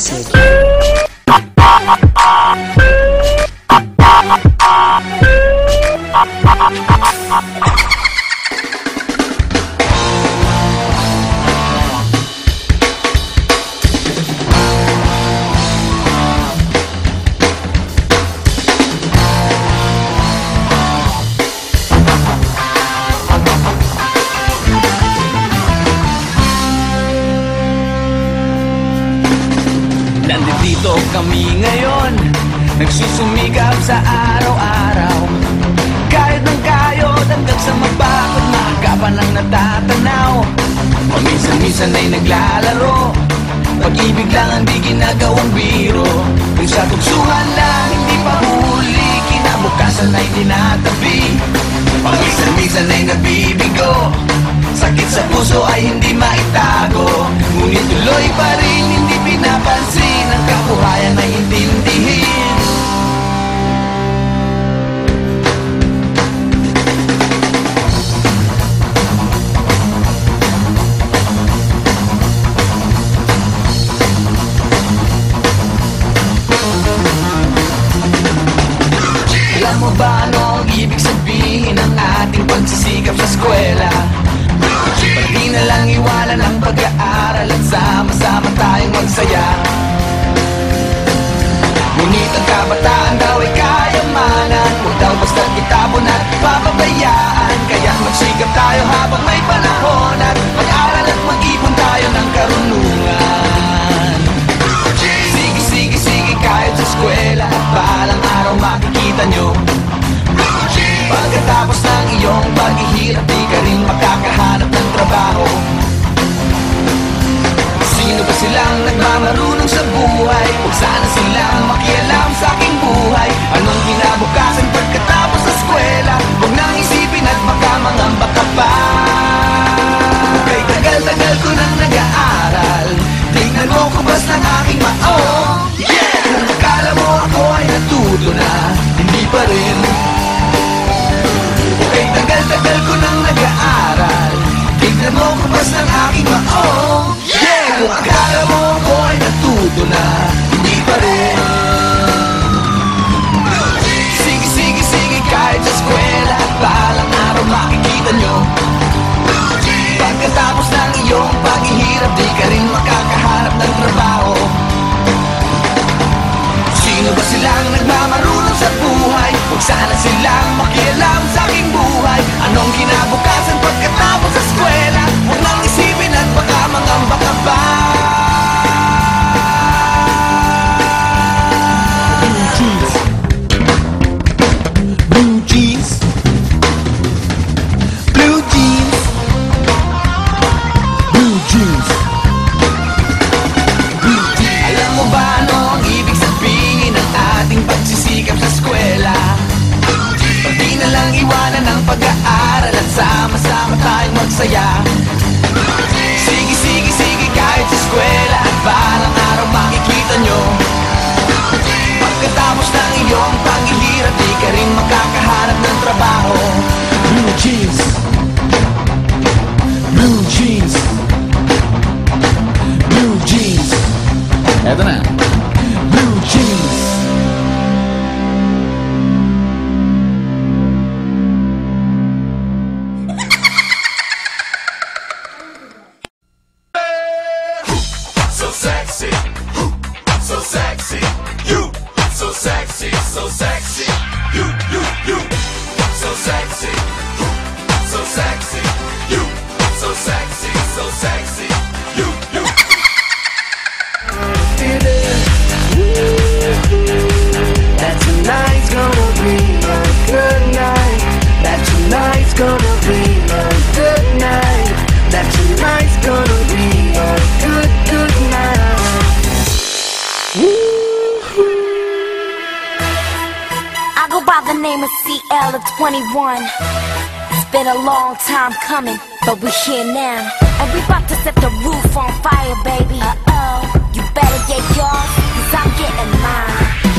Acid. Nandito kami ngayon, nagsusumikap sa araw-araw. Kahit ng kayod hanggang sa mabakot, maagapan ang natatanaw. Paminsan-minsan ay naglalaro, pag-ibig lang ang di ginagawang biro. Kung sa tuksuhan lang hindi pa huli, kinabukasan ay tinatabi. Paminsan-minsan ay nabibigo, sakit sa puso ay hindi maitago. Ngunit tuloy pa rin hindi pinapansin, ang kabuhayan ay intindihin. Alam mo ba ano ang ibig sabihin ng ating pagsisikap sa eskwela? Pati na lang iwanan ang pag-aaral at sama-sama tayong magsaya. Ngunit ang kabataan daw ay kayamanan, huwag daw basta't itapon at papabayaan. Kaya magsikap tayo habang may panahon, at mag-aral at mag-ipon tayo ng karunungan. Sige, kahit sa eskwela, at balang araw makikita nyo. Pagkatapos ng iyong paghihirap, di ka rin makakahanap ng trabaho. Sino ba silang nagmamarunong sa buhay? Huwag sana silang makialam sa aking buhay. Anong kinabukasan pagkatapos sa eskwela? Huwag nang isipin at baka mangamba ka pa. Kay tagal-tagal ko nang nag-aaral, tingnan mo kubas ng aking maong. Kung akala mo ako ay natuto na, hindi pa rin. Kay tagal-tagal ko nang nag-aaral, tignan mo kubas ng aking maong. Kung akala mo ako ay natuto na, hindi pa rin. Sige, kahit sa eskwela, at balang araw makikita nyo. Pagkatapos ng iyong paghihirap, di ka rin makakahanap ng trabaho. Sino ba silang nagmamarunong sa buhay? Huwag sana silang makialam sa aking buhay. Anong kinabukasan pagkatapos sa eskwela? Huwag nang isipin at baka mangamba ka pa. Blue jeans, blue jeans, blue jeans, blue jeans. Alam mo ba ano ang ibig sabihin ng ating pagsisikap sa eskwela? Pati na lang iwanan ang pag-aaral at sama-sama tayong magsaya. Sige, kahit sa eskwela, at balang araw makikita nyo. Pagkatapos ng iyong paghihirap, di ka rin makakahanap ng trabaho. Blue jeans, blue jeans, blue jeans. Eto na, blue jeans. So sexy, so sexy, you, so sexy, so sexy, you, so sexy, so sexy, you, so sexy, so sexy, you. That tonight's gonna be a good night. That tonight's gonna be a good night. That tonight's gonna be a good night. I go by the name of CL of 21. It's been a long time coming, but we're here now. And we about to set the roof on fire, baby. You better get yours, cause I'm getting mine.